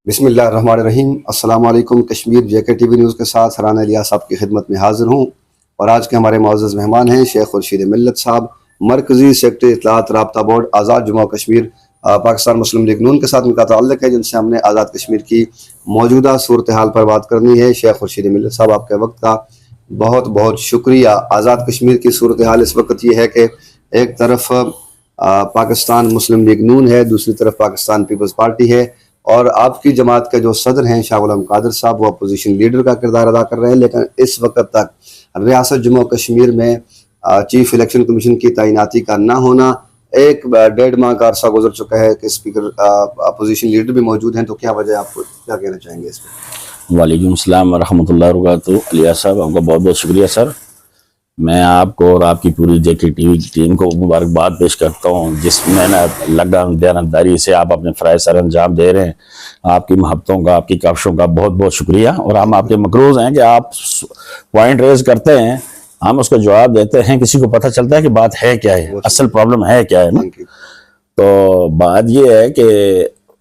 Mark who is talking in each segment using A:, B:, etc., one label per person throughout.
A: بسم اللہ الرحمن الرحیم۔ السلام علیکم۔ کشمیر جے کے ٹی وی نیوز کے ساتھ سرحان الیاس آپ کی خدمت میں حاضر ہوں، اور آج کے ہمارے معزز مہمان ہیں شیخ خورشید ملت صاحب، مرکزی سیکرٹری اطلاعات رابطہ بورڈ آزاد جموں کشمیر پاکستان مسلم لیگ نون کے ساتھ ان کا تعلق ہے، جن سے ہم نے آزاد کشمیر کی موجودہ صورتحال پر بات کرنی ہے۔ شیخ خورشید ملت صاحب، آپ کے وقت کا بہت بہت شکریہ۔ آزاد کشمیر کی صورتحال اس وقت یہ ہے کہ ایک طرف پاکستان مسلم لیگ نون ہے، دوسری طرف پاکستان پیپلز پارٹی ہے، اور آپ کی جماعت کے جو صدر ہیں شاہ غلام قادر صاحب، وہ اپوزیشن لیڈر کا کردار ادا کر رہے ہیں، لیکن اس وقت تک ریاست جموں کشمیر میں چیف الیکشن کمیشن کی تعیناتی کا نہ ہونا، 1.5 ماہ کا عرصہ گزر چکا ہے کہ اسپیکر اپوزیشن لیڈر بھی موجود ہیں، تو کیا وجہ آپ کو کیا کہنا چاہیں گے اس پہ؟
B: وعلیکم السلام ورحمۃ اللہ وبرکاتہ۔ الیاس صاحب، آپ کا بہت بہت شکریہ سر۔ میں آپ کو اور آپ کی پوری جے کے ٹی وی کی ٹیم کو مبارکباد پیش کرتا ہوں، جس محنت لگن دیانتداری سے آپ اپنے فرائض سر انجام دے رہے ہیں۔ آپ کی محبتوں کا، آپ کی کاوشوں کا بہت بہت شکریہ، اور ہم آپ کے مقروض ہیں کہ آپ پوائنٹ ریز کرتے ہیں، ہم اس کا جواب دیتے ہیں، کسی کو پتہ چلتا ہے کہ بات ہے کیا ہے، اصل پرابلم ہے کیا ہے نا۔ تو بات یہ ہے کہ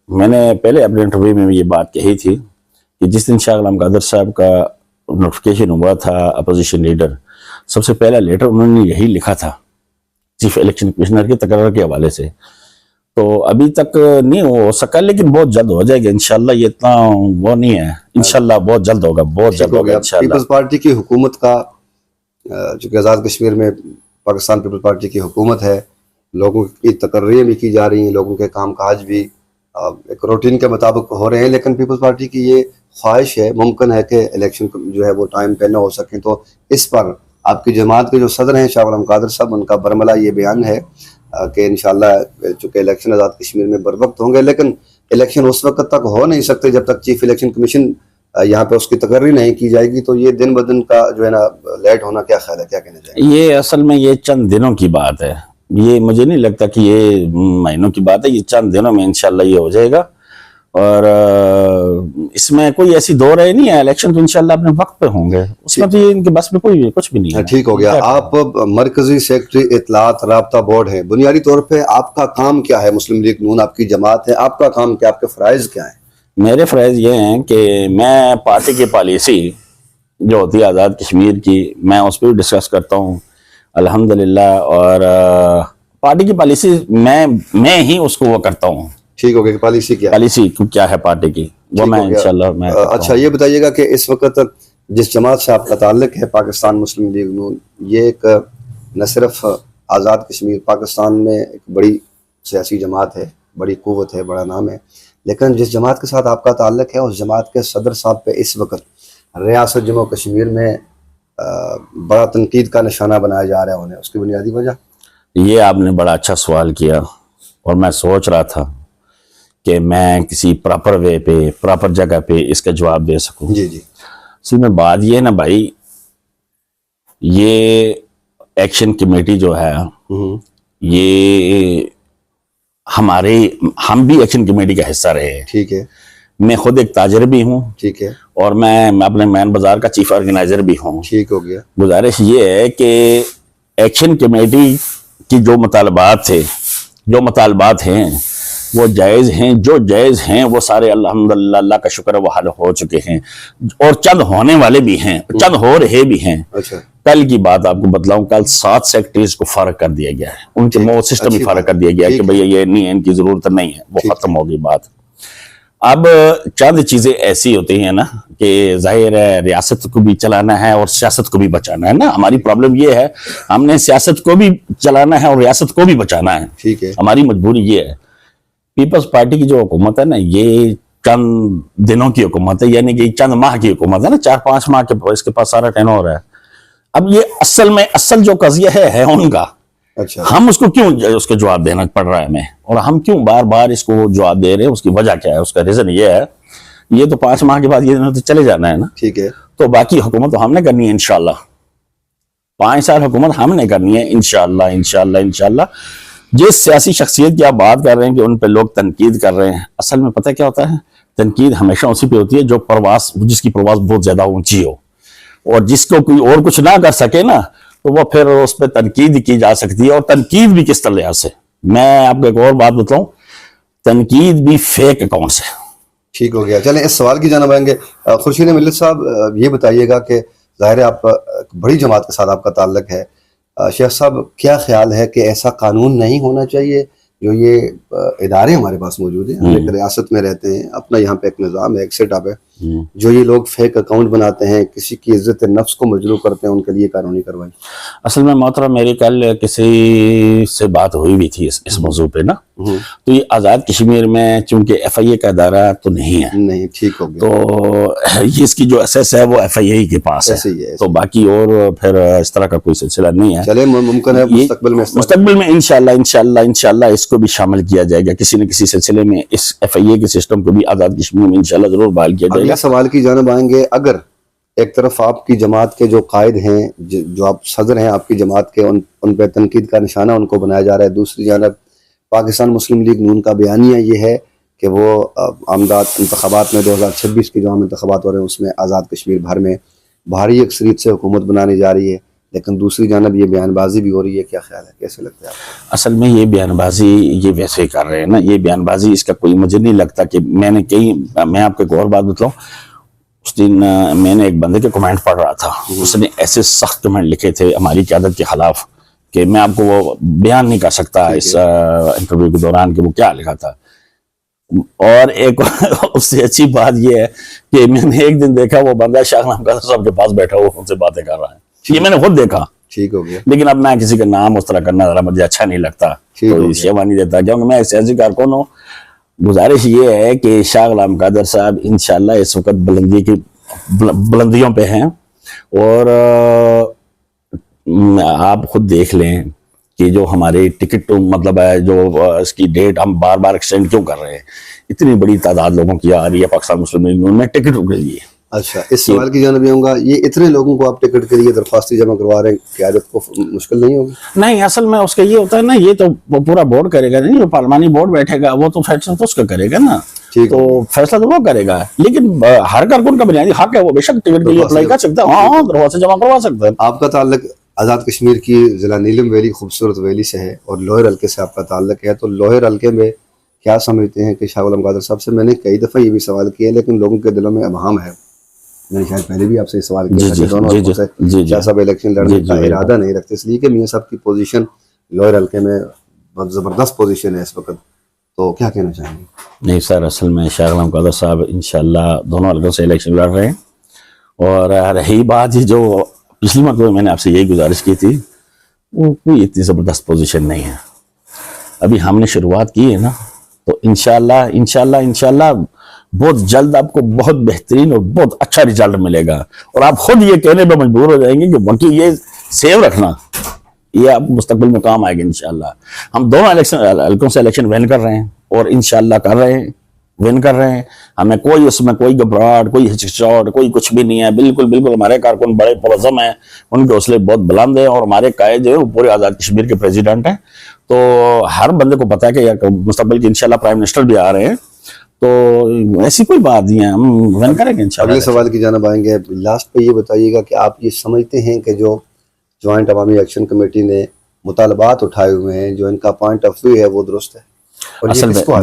B: میں نے پہلے اپنے انٹرویو میں یہ بات کہی تھی کہ جس دن شاہ غلام قادر صاحب کا نوٹیفیکیشن ہوا تھا اپوزیشن لیڈر، سب سے پہلا لیٹر انہوں نے یہی لکھا تھا چیف الیکشن کمشنر کے تقرر کے حوالے سے۔ تو ابھی تک نہیں ہو سکا، لیکن بہت جلد ہو جائے گا انشاءاللہ۔ یہ اتنا وہ نہیں ہے، انشاءاللہ بہت جلد ہوگا، بہت جلد ہوگا انشاءاللہ۔
A: پیپلز پارٹی کی حکومت کا، چونکہ آزاد کشمیر میں پاکستان پیپلز پارٹی کی حکومت ہے، لوگوں کی تقرریاں بھی کی جا رہی ہیں، لوگوں کے کام کاج بھی ایک روٹین کے مطابق ہو رہے ہیں، لیکن پیپلز پارٹی کی یہ خواہش ہے، ممکن ہے کہ الیکشن جو ہے وہ ٹائم پہ نہ ہو سکیں، تو اس پر آپ کی جماعت کے جو صدر ہیں شاہ غلام قادر صاحب، ان کا برملا یہ بیان ہے کہ انشاءاللہ چونکہ الیکشن آزاد کشمیر میں بر وقت ہوں گے، لیکن الیکشن اس وقت تک ہو نہیں سکتے جب تک چیف الیکشن کمیشن یہاں پہ اس کی تقرری نہیں کی جائے گی۔ تو یہ دن بدن کا جو ہے نا لیٹ ہونا، کیا خیال ہے، کیا کہنا چاہیں گے؟
B: یہ اصل میں یہ چند دنوں کی بات ہے، یہ مجھے نہیں لگتا کہ یہ مہینوں کی بات ہے، یہ چند دنوں میں انشاءاللہ یہ ہو جائے گا، اور اس میں کوئی ایسی دور ہے نہیں ہے، الیکشن تو انشاءاللہ اپنے وقت پہ ہوں گے، اس میں تو یہ ان کے بس میں کوئی کچھ بھی نہیں ہے۔
A: ٹھیک ہو گیا۔ آپ مرکزی سیکرٹری اطلاعات رابطہ بورڈ ہیں، بنیادی طور پہ آپ کا کام کیا ہے؟ مسلم لیگ نون آپ کی جماعت ہے، آپ کا کام کیا، آپ کے فرائض کیا ہیں؟
B: میرے فرائض یہ ہیں کہ میں پارٹی کی پالیسی جو ہوتی ہے آزاد کشمیر کی، میں اس پہ بھی ڈسکس کرتا ہوں الحمدللہ، اور پارٹی کی پالیسی میں ہی اس کو وہ کرتا ہوں۔
A: ٹھیک ہو گیا کہ پالیسی کیا
B: ہے پارٹی کی، وہ میں انشاءاللہ
A: اچھا یہ بتائیے گا کہ اس وقت جس جماعت سے آپ کا تعلق ہے پاکستان مسلم لیگ نون، یہ ایک نہ صرف آزاد کشمیر پاکستان میں ایک بڑی سیاسی جماعت ہے، بڑی قوت ہے، بڑا نام ہے، لیکن جس جماعت کے ساتھ آپ کا تعلق ہے اس جماعت کے صدر صاحب پہ اس وقت ریاست جموں کشمیر میں بڑا تنقید کا نشانہ بنایا جا رہا ہے انہیں، اس کی بنیادی وجہ؟
B: یہ آپ نے بڑا اچھا سوال کیا، اور میں سوچ رہا تھا کہ میں کسی پراپر وے پہ، پراپر جگہ پہ اس کا جواب دے سکوں۔
A: جی جی،
B: اصل میں بات یہ ہے نا بھائی، یہ ایکشن کمیٹی جو ہے، یہ ہم بھی ایکشن کمیٹی کا حصہ رہے ہیں۔
A: ٹھیک ہے،
B: میں خود ایک تاجر بھی ہوں،
A: ٹھیک ہے،
B: اور میں اپنے مین بازار کا چیف آرگنائزر بھی ہوں۔
A: ٹھیک ہو گیا۔
B: گزارش یہ ہے کہ ایکشن کمیٹی کی جو مطالبات ہیں وہ جائز ہیں، جو جائز ہیں وہ سارے الحمدللہ اللہ کا شکر ہے وہ حل ہو چکے ہیں، اور چند ہونے والے بھی ہیں، چند ہو رہے بھی ہیں۔
A: اچھا،
B: کل کی بات آپ کو بتلاؤں، کل 7 سیکٹریز کو فارغ کر دیا گیا ہے، ان کے موت سسٹم ہی فارغ کر دیا گیا ہے کہ بھئی یہ نہیں ہے، ان کی ضرورت نہیں ہے، وہ ختم ہوگی بات۔ اب چند چیزیں ایسی ہوتی ہیں نا کہ ظاہر ہے ریاست کو بھی چلانا ہے اور سیاست کو بھی بچانا ہے نا۔ ہماری پرابلم یہ ہے، ہم نے سیاست کو بھی چلانا ہے اور ریاست کو بھی بچانا ہے،
A: ٹھیک ہے،
B: ہماری مجبوری یہ ہے۔ پیپلز پارٹی کی جو حکومت ہے نا، یہ چند دنوں کی حکومت ہے، یعنی کہ چند ماہ کی حکومت ہے نا، 4-5 ماہ کے اس کے پاس سارا ٹین ہو رہا ہے۔ اب یہ اصل جو قضیہ ہے ان کا،
A: اچھا،
B: ہم اس کو کیوں اس کو جواب دینا پڑ رہا ہے ہمیں، اور ہم کیوں بار بار اس کو جواب دے رہے ہیں، اس کی وجہ کیا ہے؟ اس کا ریزن یہ ہے، یہ تو 5 ماہ کے بعد یہ تو چلے جانا ہے نا،
A: ٹھیک ہے،
B: تو باقی حکومت تو ہم نے کرنی ہے انشاءاللہ، 5 سال حکومت ہم نے کرنی ہے انشاءاللہ۔ جس سیاسی شخصیت کی آپ بات کر رہے ہیں کہ ان پہ لوگ تنقید کر رہے ہیں، اصل میں پتہ کیا ہوتا ہے؟ تنقید ہمیشہ اسی پہ ہوتی ہے جس کی پرواز بہت زیادہ اونچی ہو، اور جس کو کوئی اور کچھ نہ کر سکے نا، تو وہ پھر اس پہ تنقید کی جا سکتی ہے، اور تنقید بھی کس طرح سے۔ میں آپ کو ایک اور بات بتاؤں، تنقید بھی فیک اکاؤنٹ سے،
A: ٹھیک ہو گیا. چلیں اس سوال کی جانب آئیں گے. خورشید ملت صاحب یہ بتائیے گا کہ ظاہر ہے آپ بڑی جماعت کے ساتھ آپ کا تعلق ہے. شیخ صاحب کیا خیال ہے کہ ایسا قانون نہیں ہونا چاہیے؟ جو یہ ادارے ہمارے پاس موجود ہیں, ہم ایک ریاست میں رہتے ہیں, اپنا یہاں پہ ایک نظام ہے, ایک سیٹ اپ ہے, جو یہ لوگ فیک اکاؤنٹ بناتے ہیں, کسی کی عزت نفس کو مجروح کرتے ہیں, ان کے لیے قانونی کارروائی.
B: اصل میں محترم میری کل کسی سے بات ہوئی بھی تھی اس موضوع پہ نا, تو یہ آزاد کشمیر میں چونکہ ایف آئی اے کا ادارہ تو نہیں ہے,
A: نہیں ٹھیک ہو گیا,
B: تو یہ اس کی جو ایسیس ہے وہ ایف آئی اے کے پاس ہے, تو باقی اور پھر اس طرح کا کوئی سلسلہ نہیں ہے.
A: چلے ممکن ہے
B: مستقبل میں انشاءاللہ اس کو بھی شامل کیا جائے گا کسی نہ کسی سلسلے میں, اس ایف آئی اے کے سسٹم کو بھی آزاد کشمیر میں انشاءاللہ ضرور بحال کیا جائے گا.
A: اگلے سوال کی جانب آئیں گے. اگر ایک طرف آپ کی جماعت کے جو قائد ہیں, جو آپ صدر ہیں آپ کی جماعت کے, ان پہ تنقید کا نشانہ ان کو بنایا جا رہا ہے, دوسری جانب پاکستان مسلم لیگ نون کا بیانیہ یہ ہے کہ وہ آمدہ انتخابات میں 2026 کے جو عام انتخابات ہو رہے ہیں اس میں آزاد کشمیر بھر میں بھاری اکثریت سے حکومت بنانی جا رہی ہے, لیکن دوسری جانب یہ بیان بازی بھی ہو رہی ہے. کیا خیال ہے, کیسے لگتا ہے آپ کو؟
B: اصل میں یہ بیان بازی یہ ویسے ہی کر رہے ہیں نا, یہ بیان بازی اس کا کوئی مجھے نہیں لگتا کہ میں آپ کو ایک اور بات بتاؤں. اس دن میں نے ایک بندے کے کمنٹ پڑھ رہا تھا, اس نے ایسے سخت کمنٹ لکھے تھے ہماری قیادت کے خلاف کہ میں آپ کو وہ بیان نہیں کر سکتا اس انٹرویو کے دوران کہ وہ کیا لکھا تھا. اور ایک اس سے اچھی بات یہ ہے کہ میں نے ایک دن دیکھا وہ بندہ شاہ نام کا صاحب کے پاس بیٹھا ہوا ان سے باتیں کر رہا ہے, یہ میں نے خود دیکھا.
A: ٹھیک ہو گیا,
B: لیکن اب میں کسی کا نام اس طرح کرنا ذرا مجھے اچھا نہیں لگتا, کوئی شیوا نہیں دیتا, کیونکہ میں ایک سیاسی کارکن ہوں. گزارش یہ ہے کہ شاہ غلام قادر صاحب انشاءاللہ اس وقت بلندیوں پہ ہیں, اور آپ خود دیکھ لیں کہ جو ہمارے ٹکٹ مطلب ہے جو اس کی ڈیٹ ہم بار بار ایکسٹینڈ کیوں کر رہے ہیں, اتنی بڑی تعداد لوگوں کی آ رہی ہے پاکستان مسلم لیگ نون میں ٹکٹ کے لیے.
A: اچھا, اس سوال کی جانب آؤں گا, یہ اتنے لوگوں کو آپ ٹکٹ کے لیے درخواستیں جمع کروا رہے ہیں, قیادت کو مشکل نہیں ہوگی؟
B: نہیں, اصل میں اس کا یہ ہوتا ہے نا, یہ تو پورا بورڈ کرے گا, نہیں جو پارلیمانی بورڈ بیٹھے گا وہ تو فیصلہ تو اس کا کرے گا نا, تو فیصلہ تو وہ کرے گا. لیکن ہر کارکن کا بنیادی حق ہے, وہ بے شک ٹکٹ کے لیے اپلائی کر سکتا ہے, ہاں درخواستیں جمع کروا سکتا ہے.
A: آپ کا تعلق آزاد کشمیر کی ضلع نیلم ویلی خوبصورت ویلی سے ہے, اور لوہر حلقے سے آپ کا تعلق ہے, تو لوہر حلقے میں کیا سمجھتے ہیں کہ شاہ غلام قادر صاحب سے میں نے کئی دفعہ یہ بھی سوال کیا, لیکن لوگوں کے دلوں میں ابہام ہے. میں نے شاید پہلے بھی آپ سے سوال کیا کہ دونوں حلقوں سے شاہ صاحب الیکشن لڑنے کا ارادہ نہیں رکھتے, اس لیے کہ میاں صاحب کی پوزیشن لوئر حلقے میں بہت زبردست پوزیشن ہے اس وقت, تو کیا کہنا چاہیں گے؟
B: نہیں سر, اصل میں شاہ غلام قادر صاحب انشاءاللہ دونوں حلقوں سے الیکشن لڑ رہے ہیں. اور رہی بات یہ جو پچھلی مرتبہ میں نے آپ سے یہی گزارش کی تھی, وہ کوئی اتنی زبردست پوزیشن نہیں ہے. ابھی ہم نے شروعات کی ہے نا, تو انشاءاللہ بہت جلد آپ کو بہت بہترین اور بہت اچھا رزلٹ ملے گا, اور آپ خود یہ کہنے پہ مجبور ہو جائیں گے کہ باقی یہ سیو رکھنا, یہ آپ مستقبل میں کام آئے گا انشاءاللہ. ہم دونوں حلقوں سے الیکشن ون کر رہے ہیں, اور انشاءاللہ ون کر رہے ہیں. ہمیں کوئی اس میں کوئی گھبراہٹ, کوئی ہچکچاہٹ, کوئی کچھ بھی نہیں ہے. بالکل ہمارے کارکن بڑے پرعزم ہیں, ان کے حوصلے بہت بلند ہیں, اور ہمارے قائد جو ہے وہ پورے آزاد کشمیر کے پریزیڈنٹ ہیں. تو ہر بندے کو پتا ہے کہ یار مستقبل کے انشاءاللہ پرائم منسٹر بھی آ رہے ہیں, تو ایسی کوئی بات نہیں ہے, ہم ون کریں گے انشاءاللہ.
A: اگلے سوال کی جانب آئیں گے. لاسٹ پہ یہ بتائیے گا کہ آپ یہ سمجھتے ہیں کہ جو جوائنٹ عوامی ایکشن کمیٹی نے مطالبات اٹھائے ہوئے ہیں, جو ان کا پوائنٹ آف ویو ہے, وہ درست ہے؟
B: اصل میں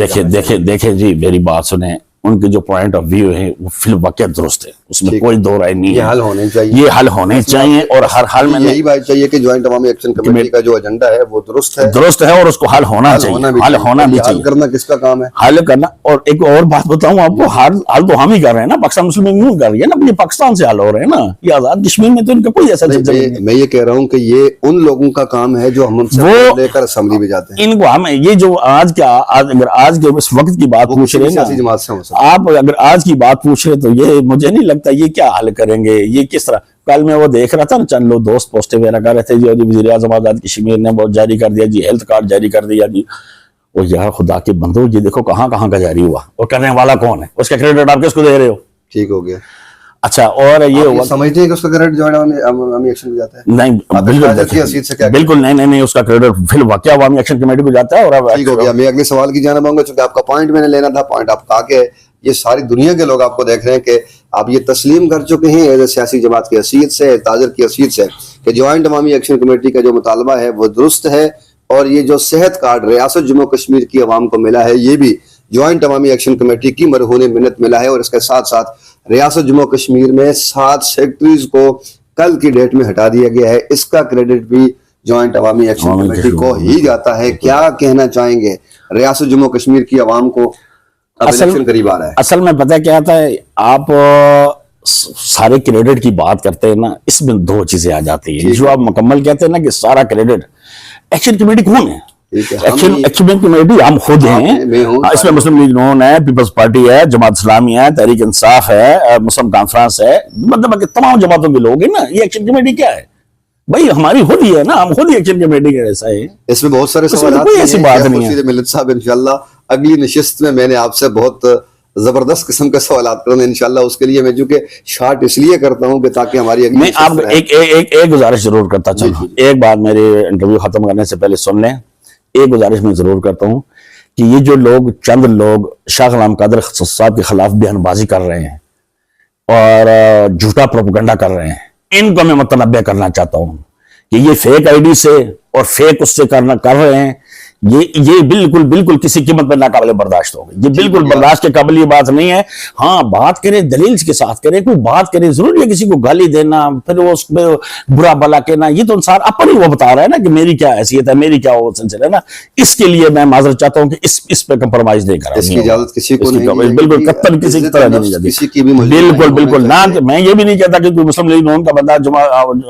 B: دیکھیں جی, میری بات سنیں, ان کے جو پوائنٹ آف ویو ہے وہ فی الواقع درست ہے, اس میں کوئی دو رائے نہیں ہے.
A: یہ حل ہونے چاہیے,
B: یہ حل ہونے چاہیے, اور ہر حال میں
A: یہی بات چاہیے کہ جوائنٹ عوامی ایکشن کمیٹی کا جو ایجنڈا ہے وہ درست ہے,
B: اور اس کو حل ہونا چاہیے, حل ہونا بھی چاہیے.
A: حل کرنا کس کا کام ہے؟
B: حل کرنا. اور ایک اور بات بتاؤں آپ کو, حل تو ہم ہی کر رہے ہیں نا, پاکستان مسلم لیگ نون کر رہی ہے نا, اپنے پاکستان سے حل ہو رہے ہیں نا. یہ آزاد کشمیر میں تو ان کا کوئی ایسا نہیں.
A: میں یہ کہہ رہا ہوں کہ یہ ان لوگوں کا کام ہے جو ہم سے لے کر اسمبلی میں جاتے ہیں.
B: ان کو ہم یہ جو اگر آج کے اس وقت کی بات پوچھ رہے ہیں آپ, اگر آج کی بات پوچھ رہے تو یہ مجھے نہیں لگتا یہ کیا حل کریں گے, یہ کس طرح. کل میں وہ دیکھ رہا تھا نا, چند لوگ دوست پوسٹیں وغیرہ کر رہے تھے جی, وزیر اعظم آزاد کشمیر نے بہت جاری کر دیا جی, ہیلتھ کارڈ جاری کر دیا جی. وہ یار خدا کے بندو, یہ دیکھو کہاں کا جاری ہوا, اور کرنے والا کون ہے, اس کا کریڈٹ آپ کس کو دے رہے ہو؟
A: ٹھیک ہو گیا.
B: اچھا, اور یہ
A: سمجھتے ہیں کہ اس کا کریڈٹ جوائنٹ عوامی ایکشن کو جاتا ہے؟
B: نہیں, بالکل نہیں, اس کا کریڈٹ فی الواقع عوامی ایکشن کمیٹی کو جاتا ہے. اور
A: ٹھیک ہو گیا. میں اگلے سوال کی جانب آؤں گا, چونکہ آپ کا پوائنٹ میں نے لینا تھا. پوائنٹ آپ کا کہ یہ ساری دنیا کے لوگ آپ کو دیکھ رہے ہیں کہ آپ یہ تسلیم کر چکے ہیں ایز اے سیاسی جماعت کی حیثیت سے, تاجر کی حیثیت سے, کہ جوائنٹ عوامی ایکشن کمیٹی کا جو مطالبہ ہے وہ درست ہے, اور یہ جو صحت کارڈ ریاست جموں کشمیر کی عوام کو ملا ہے یہ بھی جوائنٹ عوامی ایکشن کمیٹی کی مرہون منت ملا ہے، اور اس کے ساتھ ساتھ ریاست جموں کشمیر میں 7 سیکٹریز کو کل کی ڈیٹ میں ہٹا دیا گیا ہے۔ اس کا کریڈٹ بھی جوائنٹ عوامی ایکشن کمیٹی کو ہی جاتا ہے۔ کیا کہنا چاہیں گے ریاست جموں کشمیر کی عوام کو؟ اب الیکشن قریب آ رہا ہے۔
B: اصل میں پتہ کیا آتا ہے، آپ سارے کریڈٹ کی بات کرتے ہیں نا، اس میں 2 چیزیں آ جاتی ہیں۔ جو آپ مکمل کہتے ہیں نا کہ سارا کریڈٹ، ایکشن کمیٹی کون ہے؟ ایکشن کمیٹی ہم خود ہیں، اس میں مسلم لیگ نون ہے، پیپلز پارٹی ہے، جماعت اسلامی ہے، تحریک انصاف ہے، مسلم کانفرنس ہے، مطلب کہ تمام جماعتوں کے لوگ ہیں نا۔ یہ ایکشن کمیٹی کیا ہے بھائی؟ ہماری خود ہی ہے نا، ہم خود ہی ایکشن کمیٹی کے ایسا ہے۔
A: اس میں بہت سارے سوالات
B: کوئی ایسی بات نہیں ہے۔
A: ملت صاحب انشاءاللہ اگلی نشست میں نے آپ سے بہت زبردست قسم کے سوالات کروں گا انشاءاللہ۔ اس کے لیے میں چونکہ شارٹ اس لیے کرتا ہوں کہ تاکہ ہماری اگلی
B: میں آپ کو ایک گزارش ضرور کرتا چلوں، ایک بات میری انٹرویو ختم کرنے سے پہلے سن لیں۔ ایک گزارش میں ضرور کرتا ہوں کہ یہ جو لوگ، چند لوگ شاہ غلام قادر صاحب کے خلاف بیان بازی کر رہے ہیں اور جھوٹا پروپیگنڈا کر رہے ہیں، ان کو میں متنبہ کرنا چاہتا ہوں کہ یہ فیک آئی ڈی سے اور فیک اس سے کر رہے ہیں، یہ بالکل کسی قیمت پر ناقابل برداشت ہوگی۔ یہ بالکل برداشت کے قابل یہ بات نہیں ہے۔ ہاں بات کرے، دلیل کے ساتھ کرے، کوئی بات کرے، ضروری ہے کسی کو گالی دینا، پھر اس پہ برا بلا کہنا، یہ تو انسان اپن ہی وہ بتا رہا ہے نا کہ میری کیا حیثیت ہے، میری کیا وہ سلسلہ ہے نا۔ اس کے لیے میں معذرت چاہتا ہوں کہ اس پہ کمپرومائز نہیں کرا۔
A: اس کی اجازت کسی کو نہیں ہے،
B: بالکل قطعاً کسی کی طرح نہیں جاتی، بالکل نہ۔ میں یہ بھی نہیں کہتا کہ کوئی مسلم لیگ نون کا بندہ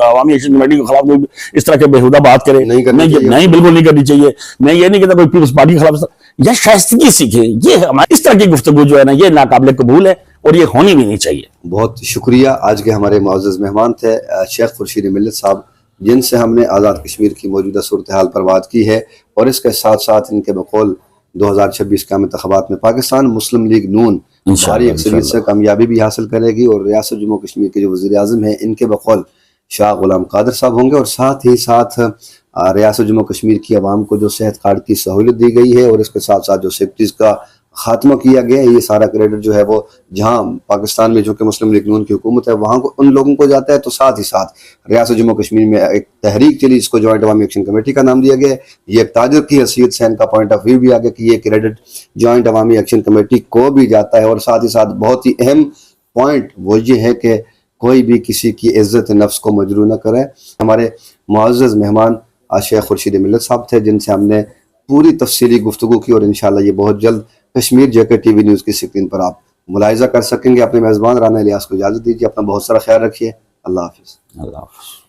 B: عوامی ایکشن کمیٹی کے خلاف کوئی اس طرح کے بےہودہ بات کرے، نہیں بالکل نہیں کرنی چاہیے۔ میں یہ نہیں کہتا کوئی پیپلز پارٹی کے خلاف، یا شائستگی سیکھے۔ یہ ہماری اس طرح کی گفتگو جو ہے نا، یہ ناقابل قبول ہے اور یہ ہونی بھی نہیں چاہیے۔
A: بہت شکریہ۔ آج کے ہمارے معزز مہمان تھے شیخ خورشید ملت صاحب، جن سے ہم نے آزاد کشمیر کی موجودہ صورتحال پر بات کی ہے، اور اس کے ساتھ ساتھ ان کے بقول 2026 کے انتخابات میں پاکستان مسلم لیگ نون بھاری اکثریت سے کامیابی بھی حاصل کرے گی، اور ریاست جموں کشمیر کے جو وزیر اعظم ہیں ان کے بقول شاہ غلام قادر صاحب ہوں گے، اور ساتھ ہی ساتھ ریاست جموں کشمیر کی عوام کو جو صحت کارڈ کی سہولت دی گئی ہے، اور اس کے ساتھ ساتھ جو سیکٹریز کا خاتمہ کیا گیا ہے، یہ سارا کریڈٹ جو ہے وہ جہاں پاکستان میں جو کہ مسلم لیگ نون کی حکومت ہے وہاں کو ان لوگوں کو جاتا ہے، تو ساتھ ہی ساتھ ریاست جموں کشمیر میں ایک تحریک چلی، اس کو جوائنٹ عوامی ایکشن کمیٹی کا نام دیا گیا ہے۔ یہ ایک تاجر کی حیثیت سے ان کا پوائنٹ آف ویو بھی آگیا کہ یہ کریڈٹ جوائنٹ عوامی ایکشن کمیٹی کو بھی جاتا ہے، اور ساتھ ہی ساتھ بہت ہی اہم پوائنٹ وہ یہ ہے کہ کوئی بھی کسی کی عزت نفس کو مجروح نہ کرے۔ ہمارے معزز مہمان شیخ خورشید ملت صاحب تھے، جن سے ہم نے پوری تفصیلی گفتگو کی، اور انشاءاللہ یہ بہت جلد کشمیر JK TV نیوز کی سکرین پر آپ ملاحظہ کر سکیں گے۔ اپنے میزبان رانا الیاس کو اجازت دیجیے، اپنا بہت سارا خیال رکھیے۔ اللہ حافظ۔
B: اللہ حافظ۔